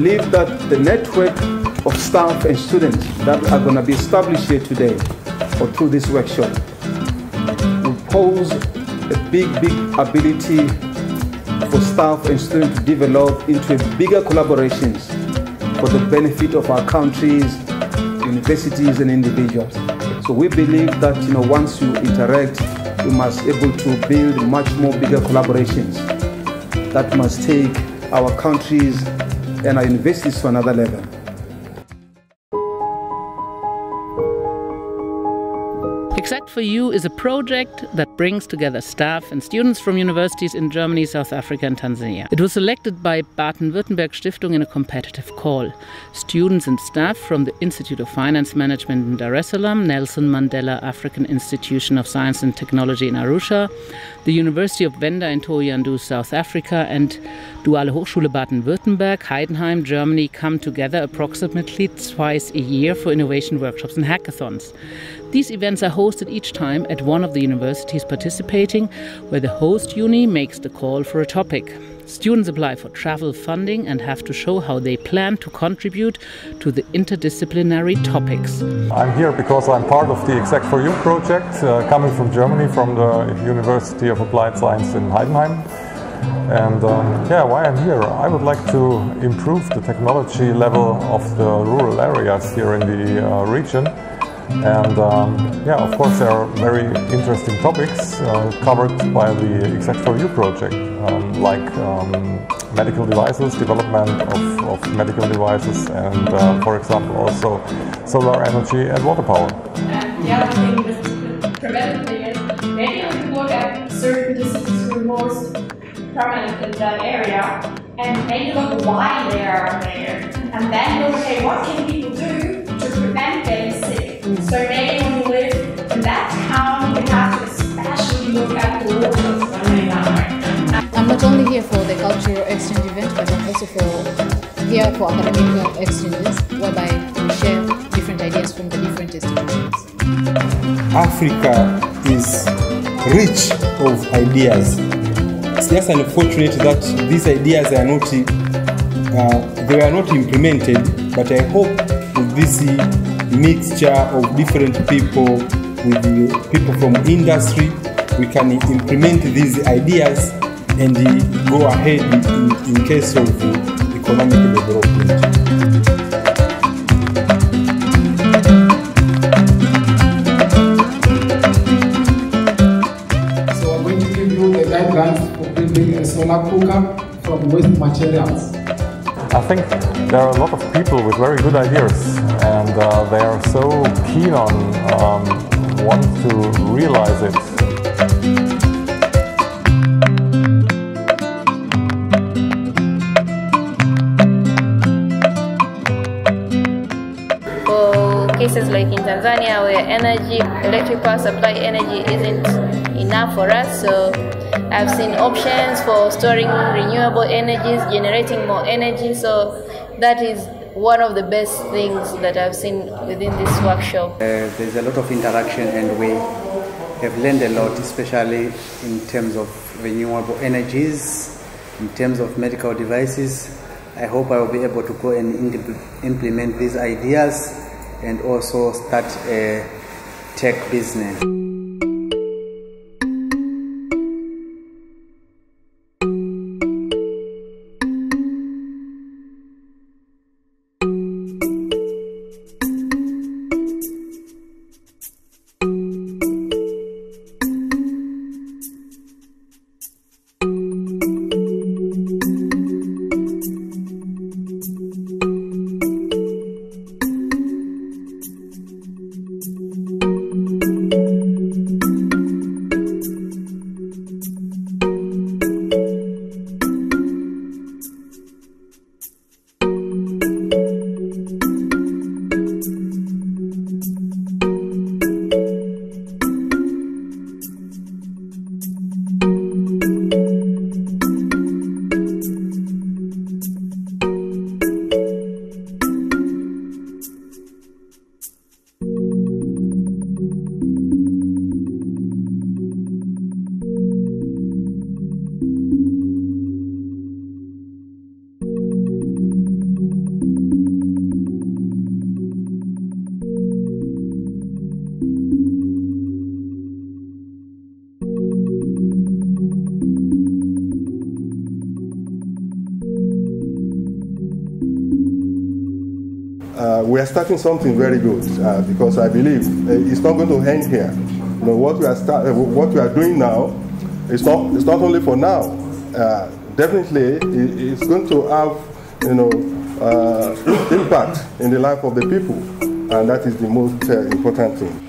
believe that the network of staff and students that are going to be established here today or through this workshop will pose a big ability for staff and students to develop into bigger collaborations for the benefit of our countries, universities and individuals. So we believe that once you interact, you must be able to build much more bigger collaborations that must take our countries and our universities to another level. EXAKT4YOU is a project that brings together staff and students from universities in Germany, South Africa and Tanzania. It was selected by Baden-Württemberg-Stiftung in a competitive call. Students and staff from the Institute of Finance Management in Dar es Salaam, Nelson Mandela African Institution of Science and Technology in Arusha, the University of Venda in Thohoyandou, South Africa and Duale Hochschule Baden-Württemberg, Heidenheim, Germany come together approximately twice a year for innovation workshops and hackathons. These events are hosted each time at one of the universities participating, where the host uni makes the call for a topic. Students apply for travel funding and have to show how they plan to contribute to the interdisciplinary topics. I'm here because I'm part of the EXAKT4YOU project, coming from Germany, from the University of Applied Science in Heidenheim. And why I'm here? I would like to improve the technology level of the rural areas here in the region. And of course there are very interesting topics covered by the EXAKT4YOU project, like medical devices, development of medical devices, and for example also solar energy and water power. And the other thing with the preventive thing is, maybe we can look at certain diseases who are most prominent in that area and maybe look why they are there, and then look, okay, what can people do to prevent getting sick? So maybe when you live in that town, you have to especially look at the waters when they are. I'm not only here for the cultural exchange event, but I'm also here for academic exchanges, whereby we share different ideas from the different institutions. Africa is rich of ideas. It's just unfortunate that these ideas are not, they were not implemented, but I hope with this mixture of different people, with the people from industry, we can implement these ideas and go ahead in case of economic development. So I'm going to give you the guidelines for building a solar cooker from waste materials. I think there are a lot of people with very good ideas, and they are so keen on wanting to realize it. For cases like in Tanzania, where electric power supply energy isn't enough for us, so I've seen options for storing renewable energies, generating more energy, so that is one of the best things that I've seen within this workshop. There's a lot of interaction and we have learned a lot, especially in terms of renewable energies, in terms of medical devices. I hope I will be able to go and implement these ideas and also start a tech business. we are starting something very good because I believe it's not going to end here. You know, what we are doing now, it's not only for now. Definitely, it's going to have, you know, impact in the life of the people, and that is the most important thing.